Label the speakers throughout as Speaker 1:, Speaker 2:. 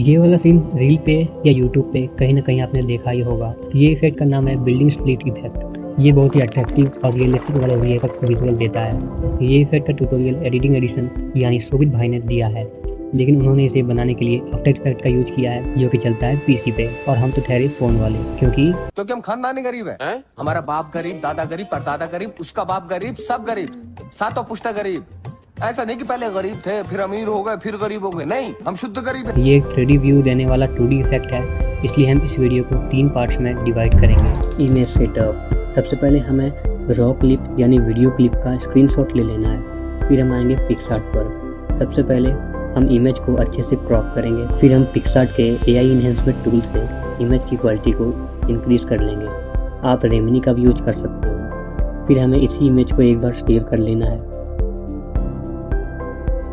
Speaker 1: ये वाला scene reel पे या यूट्यूब पे कहीं ना कहीं आपने देखा ही होगा। ये इफेक्ट का नाम है बिल्डिंग स्प्लिट इफेक्ट। ये बहुत ही अट्रैक्टिव और रियलिस्टिक वाला विजुअल देता है। ये इफेक्ट का ट्यूटोरियल एडिटिंग एडिशन यानी शोभित भाई ने दिया है, लेकिन उन्होंने इसे बनाने के लिए आफ्टर इफेक्ट का यूज किया है जो कि चलता है पीसी पे, और हम तो ठहरे फोन वाले क्योंकि
Speaker 2: हम खानदानी गरीब है? हमारा बाप गरीब, दादा गरीब, परदादा गरीब, उसका बाप गरीब, सब गरीब, सातों पुश्ता गरीब। ऐसा नहीं कि पहले गरीब थे फिर अमीर हो गए फिर गरीब हो गए, नहीं, हम शुद्ध गरीब हैं।
Speaker 1: ये एक 3D व्यू देने वाला 2D इफेक्ट है, इसलिए हम इस वीडियो को 3 पार्ट्स में डिवाइड करेंगे। Image setup. सबसे पहले हमें रॉ क्लिप यानी वीडियो क्लिप का स्क्रीनशॉट ले लेना है। फिर हम आएंगे पिक्सआर्ट पर। सबसे पहले हम इमेज को अच्छे से क्रॉप करेंगे। फिर हम पिक्सआर्ट के AI इन्हेंसमेंट टूल से इमेज की क्वालिटी को इंक्रीज कर लेंगे। आप रेमिनी का भी यूज कर सकते हो। फिर हमें इसी इमेज को एक बार सेव कर लेना है।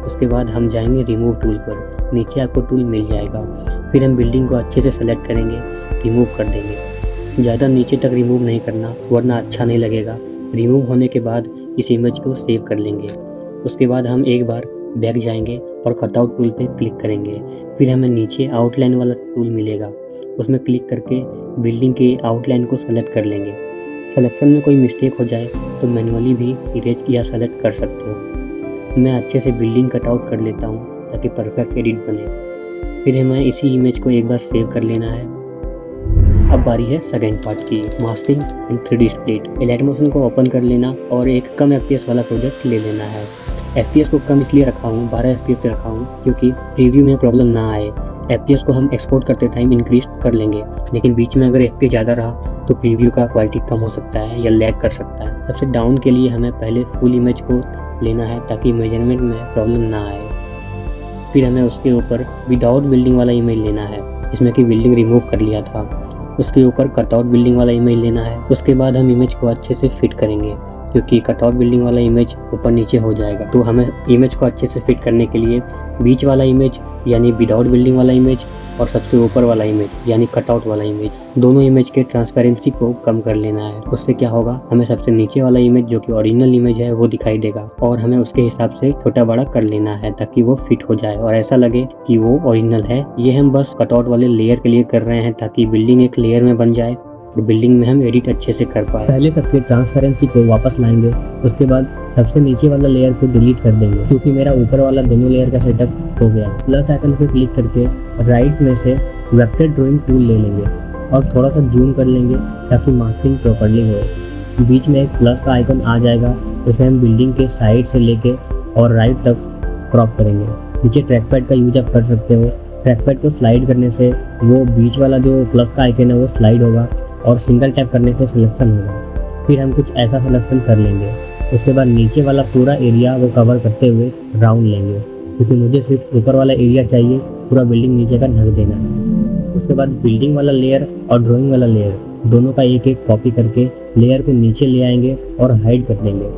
Speaker 1: उसके बाद हम जाएंगे रिमूव टूल पर। नीचे आपको टूल मिल जाएगा। फिर हम बिल्डिंग को अच्छे से सेलेक्ट करेंगे, रिमूव कर देंगे। ज़्यादा नीचे तक रिमूव नहीं करना वरना अच्छा नहीं लगेगा। रिमूव होने के बाद इस इमेज को सेव कर लेंगे। उसके बाद हम एक बार बैक जाएंगे और कटआउट टूल पे क्लिक करेंगे। फिर हमें नीचे आउटलाइन वाला टूल मिलेगा, उसमें क्लिक करके बिल्डिंग के आउटलाइन को सेलेक्ट कर लेंगे। सिलेक्शन में कोई मिस्टेक हो जाए तो मैन्युअली भी इरेज या सेलेक्ट कर सकते हो। मैं अच्छे से बिल्डिंग कटआउट कर लेता हूँ ताकि परफेक्ट एडिट बने। फिर हमें इसी इमेज को एक बार सेव कर लेना है। अब बारी है सेकेंड पार्ट की, masking and 3D split. Light motion को ओपन कर लेना और एक कम FPS वाला प्रोजेक्ट ले लेना है। FPS को कम इसलिए रखा हूँ, 12 FPS पे रखा हूँ क्योंकि प्रीव्यू में प्रॉब्लम ना आए। FPS को हम एक्सपोर्ट करते टाइम इंक्रीज कर लेंगे, लेकिन बीच में अगर FPS ज़्यादा रहा तो प्रीव्यू का क्वालिटी कम हो सकता है या लैग कर सकता है। सबसे डाउन के लिए हमें पहले फुल इमेज को लेना है ताकि मेजरमेंट में प्रॉब्लम ना आए। फिर हमें उसके ऊपर विदाउट बिल्डिंग वाला इमेज लेना है जिसमें कि बिल्डिंग रिमूव कर लिया था। उसके ऊपर कटआउट बिल्डिंग वाला इमेज लेना है। उसके बाद हम इमेज को अच्छे से फिट करेंगे क्योंकि कटआउट बिल्डिंग वाला इमेज ऊपर नीचे हो जाएगा। तो हमें इमेज को अच्छे से फिट करने के लिए बीच वाला इमेज यानी विदाउट बिल्डिंग वाला इमेज और सबसे ऊपर वाला इमेज यानी कटआउट वाला इमेज, दोनों इमेज के ट्रांसपेरेंसी को कम कर लेना है। उससे क्या होगा, हमें सबसे नीचे वाला इमेज जो कि ओरिजिनल इमेज है वो दिखाई देगा और हमें उसके हिसाब से छोटा बड़ा कर लेना है ताकि वो फिट हो जाए और ऐसा लगे कि वो ओरिजिनल है। ये हम बस कटआउट वाले लेयर के लिए कर रहे हैं ताकि बिल्डिंग एक लेयर में बन जाए और बिल्डिंग में हम एडिट अच्छे से कर पाए। पहले सबके ट्रांसपेरेंसी को वापस लाएंगे, उसके बाद सबसे नीचे वाला लेयर को डिलीट कर देंगे क्योंकि मेरा ऊपर वाला दोनों लेयर का सेटअप हो गया। प्लस आइकन पे क्लिक करके राइट में से वेक्टर ड्राइंग टूल ले लेंगे और थोड़ा सा जूम कर लेंगे ताकि मास्किंग प्रॉपर्ली हो। बीच में एक प्लस का आइकन आ जाएगा, उसे हम बिल्डिंग के साइड से लेके और राइट तक क्रॉप करेंगे। नीचे ट्रैक पैड का यूज आप कर सकते हो। ट्रैक पैड को स्लाइड करने से वो बीच वाला जो प्लस का आइकन है वो स्लाइड होगा और सिंगल टैप करने से सिलेक्शन होगा। फिर हम कुछ ऐसा सिलेक्शन कर लेंगे। उसके बाद नीचे वाला पूरा एरिया वो कवर करते हुए राउंड लेंगे क्योंकि मुझे सिर्फ ऊपर वाला एरिया चाहिए, पूरा बिल्डिंग नीचे का ढक देना है। उसके बाद बिल्डिंग वाला लेयर और ड्राइंग वाला लेयर दोनों का एक एक कॉपी करके लेयर को नीचे ले आएंगे और हाइड कर देंगे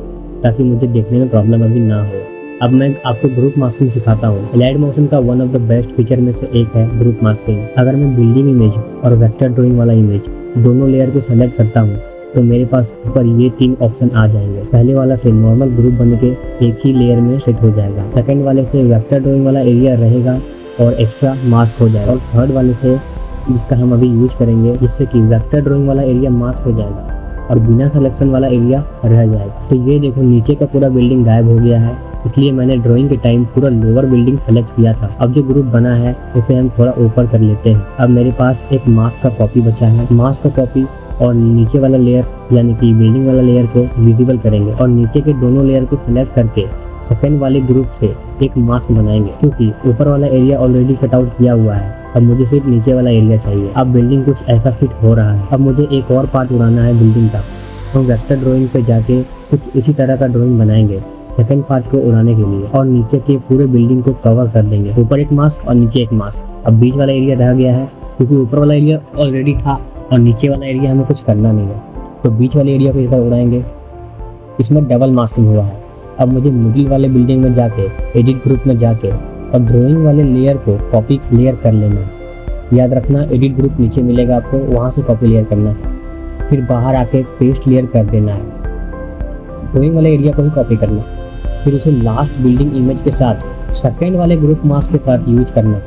Speaker 1: ताकि मुझे देखने में प्रॉब्लम अभी ना हो। अब मैं आपको ग्रुप मास्किंग सिखाता हूँ। लाइट मोशन का one of the best feature में से एक है ग्रुप मास्किंग। अगर मैं बिल्डिंग इमेज और वेक्टर ड्राइंग वाला इमेज दोनों लेयर को सेलेक्ट करता हूँ तो मेरे पास ऊपर ये 3 ऑप्शन आ जाएंगे। पहले वाला से नॉर्मल ग्रुप बन के एक ही लेयर में सेट हो जाएगा। सेकंड वाले से वेक्टर ड्राइंग वाला एरिया रहेगा और एक्स्ट्रा मास्क हो जाएगा। और थर्ड वाले से जिसका हम अभी यूज करेंगे जिससे कि वेक्टर ड्राइंग वाला एरिया मास्क हो जाएगा और बिना सिलेक्शन वाला एरिया रह जाएगा। तो ये देखो नीचे का पूरा बिल्डिंग गायब हो गया है, इसलिए मैंने ड्राइंग के टाइम पूरा लोअर बिल्डिंग सेलेक्ट किया था। अब जो ग्रुप बना है उसे हम थोड़ा ऊपर कर लेते हैं। अब मेरे पास एक मास्क का कॉपी बचा है। मास्क का कॉपी और नीचे वाला लेयर यानी कि बिल्डिंग वाला लेयर को विजिबल करेंगे और नीचे के दोनों लेयर को सिलेक्ट करके सेकंड वाले ग्रुप से एक मास्क बनाएंगे क्योंकि ऊपर वाला एरिया ऑलरेडी कट आउट किया हुआ है। अब मुझे सिर्फ नीचे वाला एरिया चाहिए। अब बिल्डिंग कुछ ऐसा फिट हो रहा है। अब मुझे एक और पार्ट उड़ाना है बिल्डिंग का। हम वेक्टर ड्राइंग पे जाके कुछ इसी तरह का ड्राइंग बनाएंगे सेकंड पार्ट को उड़ाने के लिए और नीचे के पूरे बिल्डिंग को कवर कर देंगे। ऊपर एक मास्क और नीचे एक मास्क। अब बीच वाला एरिया रह गया है क्योंकि ऊपर वाला एरिया ऑलरेडी था और नीचे वाला एरिया हमें कुछ करना नहीं है, तो बीच वाले एरिया को इधर उड़ाएंगे। इसमें डबल मास्किंग हुआ है। अब मुझे मिडिल वाले बिल्डिंग में जाके एडिट ग्रुप में जाके और ड्राइंग वाले लेयर को कॉपी लेयर कर लेना है। याद रखना एडिट ग्रुप नीचे मिलेगा आपको, वहाँ से कॉपी लेयर करना है। फिर बाहर आके पेस्ट लेयर कर देना है। ड्राइंग वाले एरिया को ही कॉपी करना, फिर उसे लास्ट बिल्डिंग इमेज के साथ सेकेंड वाले ग्रुप मास्क के साथ यूज करना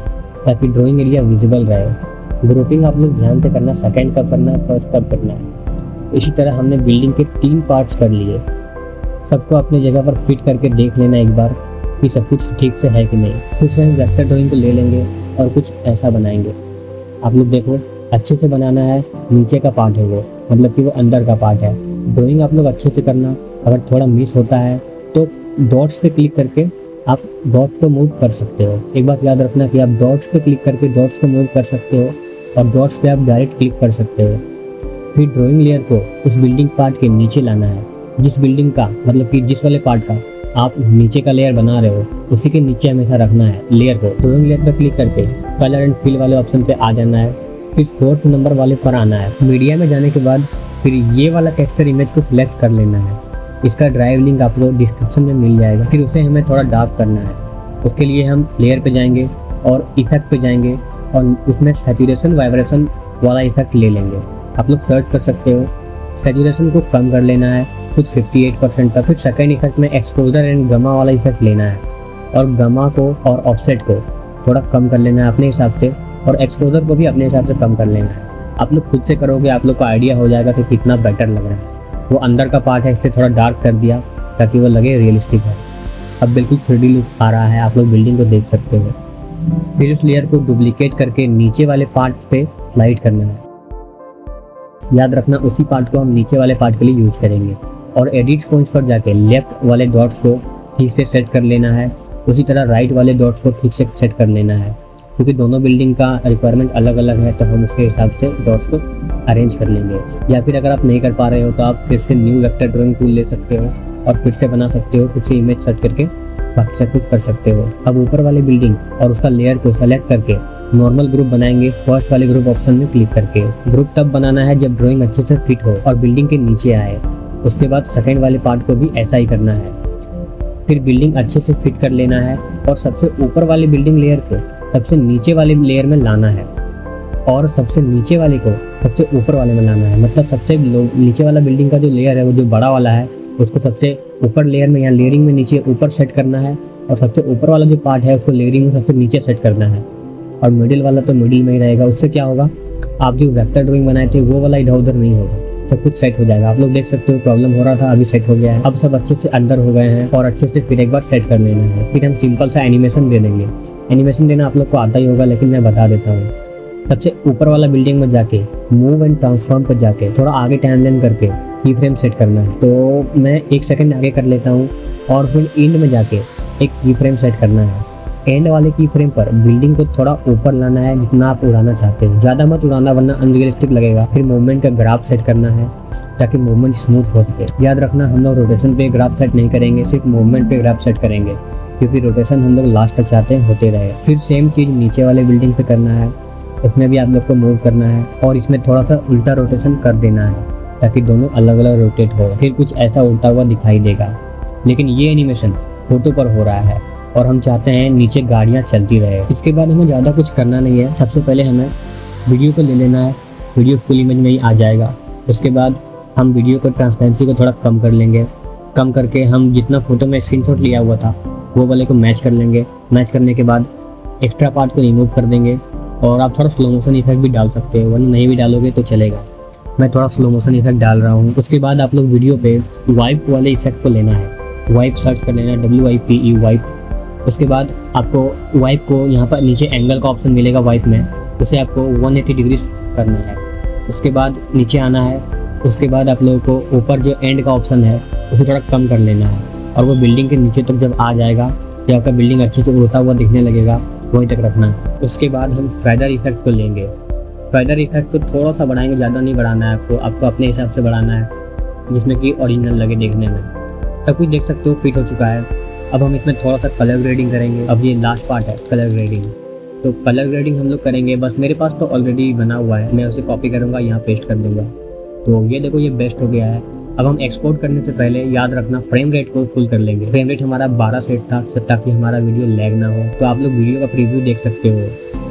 Speaker 1: ताकि ड्राइंग एरिया विजिबल रहे। ग्रुपिंग आप लोग ध्यान से करना, सेकंड कब करना है, फर्स्ट कब करना है। इसी तरह हमने बिल्डिंग के 3 पार्ट्स कर लिए। सबको अपनी जगह पर फिट करके देख लेना एक बार कि सब कुछ ठीक से है कि नहीं। फिर से हम वेक्टर ड्राइंग को ले लेंगे और कुछ ऐसा बनाएंगे। आप लोग देखो, अच्छे से बनाना है। नीचे का पार्ट है वो, मतलब कि वो अंदर का पार्ट है। ड्राइंग आप लोग अच्छे से करना। अगर थोड़ा मिस होता है तो डॉट्स पे क्लिक करके आप डॉट को मूव कर सकते हो। एक बात याद रखना कि आप डॉट्स पे क्लिक करके डॉट्स को मूव कर सकते हो और डॉट्स पे आप डायरेक्ट क्लिक कर सकते हो। फिर ड्राइंग लेयर को उस बिल्डिंग पार्ट के नीचे लाना है। जिस बिल्डिंग का, मतलब कि जिस वाले पार्ट का आप नीचे का लेयर बना रहे हो, उसी के नीचे हमेशा रखना है लेयर को। ड्राइंग लेयर पर क्लिक करके कलर एंड फिल वाले ऑप्शन पे आ जाना है। फिर 4th नंबर वाले पर आना है। मीडिया में जाने के बाद फिर ये वाला टेक्सचर इमेज को सिलेक्ट कर लेना है। इसका ड्राइव लिंक आपको डिस्क्रिप्शन में मिल जाएगा। फिर उसे हमें थोड़ा डार्क करना है। उसके लिए हम लेयर पे जाएंगे और इफेक्ट पे जाएंगे और उसमें सैचुरेशन वाइब्रेशन वाला इफेक्ट ले लेंगे। आप लोग सर्च कर सकते हो। सैचुरेशन को कम कर लेना है कुछ 58% तक। फिर सेकंड इफेक्ट में एक्सपोजर एंड गमा वाला इफेक्ट लेना है और गमा को और ऑफसेट को थोड़ा कम कर लेना है अपने हिसाब से, और एक्सपोजर को भी अपने हिसाब से कम कर लेना है। आप लोग खुद से करोगे, आप लोग को आइडिया हो जाएगा कि कितना बेटर लग रहा है। वो अंदर का पार्ट है, इसे थोड़ा डार्क कर दिया ताकि वो लगे रियलिस्टिक है। अब बिल्कुल 3D लुक आ रहा है, आप लोग बिल्डिंग को देख सकते हो। फिर इस लेयर को डुप्लीकेट करके नीचे वाले पार्ट पे स्लाइड करना है। याद रखना उसी पार्ट को हम नीचे वाले पार्ट के लिए यूज करेंगे। और एडिट पॉइंट्स पर जाके लेफ्ट वाले डॉट्स को ठीक से सेट कर लेना है। उसी तरह राइट वाले डॉट्स को ठीक से सेट कर लेना है, क्योंकि दोनों बिल्डिंग का रिक्वायरमेंट अलग अलग है, तो हम उसके हिसाब से डॉट्स को अरेंज कर लेंगे। या फिर अगर आप नहीं कर पा रहे हो तो आप फिर से न्यू वेक्टर ड्राइंग टूल ले सकते हो और फिर से बना सकते हो। फिर से इमेज सेट करके बाकी सब कुछ कर सकते हो। अब ऊपर वाले बिल्डिंग और उसका लेयर को सेलेक्ट करके नॉर्मल ग्रुप बनाएंगे। फर्स्ट वाले ग्रुप ऑप्शन में क्लिक करके ग्रुप तब बनाना है जब ड्राइंग अच्छे से फिट हो और बिल्डिंग के नीचे आए। उसके बाद सेकंड वाले पार्ट को भी ऐसा ही करना है। फिर बिल्डिंग अच्छे से फिट कर लेना है और सबसे ऊपर वाले बिल्डिंग लेयर को सबसे नीचे वाले लेयर में लाना है और सबसे नीचे वाले को सबसे ऊपर वाले में लाना है। मतलब सबसे नीचे वाला बिल्डिंग का जो लेयर है, वो जो बड़ा वाला है, उसको सबसे ऊपर लेयर में या लेयरिंग में नीचे ऊपर सेट करना है और सबसे ऊपर वाला जो पार्ट है उसको लेयरिंग में सबसे नीचे सेट करना है। और मिडिल वाला तो मिडिल में ही रहेगा। उससे क्या होगा, आप जो वेक्टर ड्राइंग बनाए थे वो वाला इधर उधर नहीं होगा, सब कुछ सेट हो जाएगा। आप लोग देख सकते हो प्रॉब्लम हो रहा था, अभी सेट हो गया है। अब सब अच्छे से अंदर हो गए हैं और अच्छे से फिर एक बार सेट कर लेना है। फिर हम सिंपल सा एनिमेशन दे देंगे। एनिमेशन देना आप लोग को आता ही होगा, लेकिन मैं बता देता हूँ। सबसे ऊपर वाला बिल्डिंग में जाके मूव एंड ट्रांसफॉर्म पर जाके थोड़ा आगे टाइमलाइन करके की फ्रेम सेट करना है। तो मैं 1 सेकंड आगे कर लेता हूँ और फिर एंड में जाके एक की फ्रेम सेट करना है। एंड वाले की फ्रेम पर बिल्डिंग को थोड़ा ऊपर लाना है जितना आप उड़ाना चाहते हो। ज़्यादा मत उड़ाना वरना अनरियलिस्टिक लगेगा। फिर मूवमेंट का ग्राफ सेट करना है ताकि मूवमेंट स्मूथ हो सके। याद रखना हम लोग रोटेशन पे ग्राफ सेट नहीं करेंगे, सिर्फ मूवमेंट पे ग्राफ सेट करेंगे, क्योंकि रोटेशन हम लोग लास्ट तक चाहते हैं होते रहे। फिर सेम चीज़ नीचे वाले बिल्डिंग पे करना है, उसमें भी आप लोग को मूव करना है और इसमें थोड़ा सा उल्टा रोटेशन कर देना है ताकि दोनों अलग अलग रोटेट हो। फिर कुछ ऐसा उल्टा हुआ दिखाई देगा, लेकिन ये एनिमेशन फोटो पर हो रहा है और हम चाहते हैं नीचे गाड़ियाँ चलती रहे। इसके बाद हमें ज़्यादा कुछ करना नहीं है। सबसे पहले हमें वीडियो को ले लेना है, वीडियो फुल इमेज में ही आ जाएगा। उसके बाद हम वीडियो को ट्रांसपेरेंसी को थोड़ा कम कर लेंगे। कम करके हम जितना फोटो में स्क्रीनशॉट लिया हुआ था वो वाले को मैच कर लेंगे। मैच करने के बाद एक्स्ट्रा पार्ट को रिमूव कर देंगे और आप थोड़ा स्लो मोशन इफेक्ट भी डाल सकते हो, वरना नहीं भी डालोगे तो चलेगा। मैं थोड़ा स्लो मोशन इफेक्ट डाल रहा हूँ। उसके बाद आप लोग वीडियो पे वाइप वाले इफेक्ट को लेना है। वाइप सर्च कर लेना, WIPE वाइप। उसके बाद आपको वाइप को यहाँ पर नीचे एंगल का ऑप्शन मिलेगा वाइप में, उसे आपको 180 डिग्री करना है। उसके बाद नीचे आना है। उसके बाद आप लोगों को ऊपर जो एंड का ऑप्शन है उसे थोड़ा कम कर लेना है और वो बिल्डिंग के नीचे तक जब आ जाएगा, जब आपका बिल्डिंग अच्छे से उड़ता हुआ दिखने लगेगा, वहीं तक रखना है। उसके बाद हम फेदर इफेक्ट को लेंगे। फेदर इफेक्ट को थोड़ा सा बढ़ाएंगे, ज़्यादा नहीं बढ़ाना है आपको अपने हिसाब से बढ़ाना है, जिसमें कि ओरिजिनल लगे देखने में। सब कुछ देख सकते हो फिट हो चुका है। अब हम इसमें थोड़ा सा कलर ग्रेडिंग करेंगे। अब ये लास्ट पार्ट है कलर ग्रेडिंग, तो कलर ग्रेडिंग हम लोग करेंगे। बस मेरे पास तो ऑलरेडी बना हुआ है, मैं उसे कॉपी करूँगा, यहाँ पेस्ट कर दूँगा। तो ये देखो ये बेस्ट हो गया है। अब हम एक्सपोर्ट करने से पहले याद रखना फ्रेम रेट को फुल कर लेंगे। फ्रेम रेट हमारा 12 सेट था ताकि हमारा वीडियो लैग ना हो। तो आप लोग वीडियो का प्रीव्यू देख सकते हो।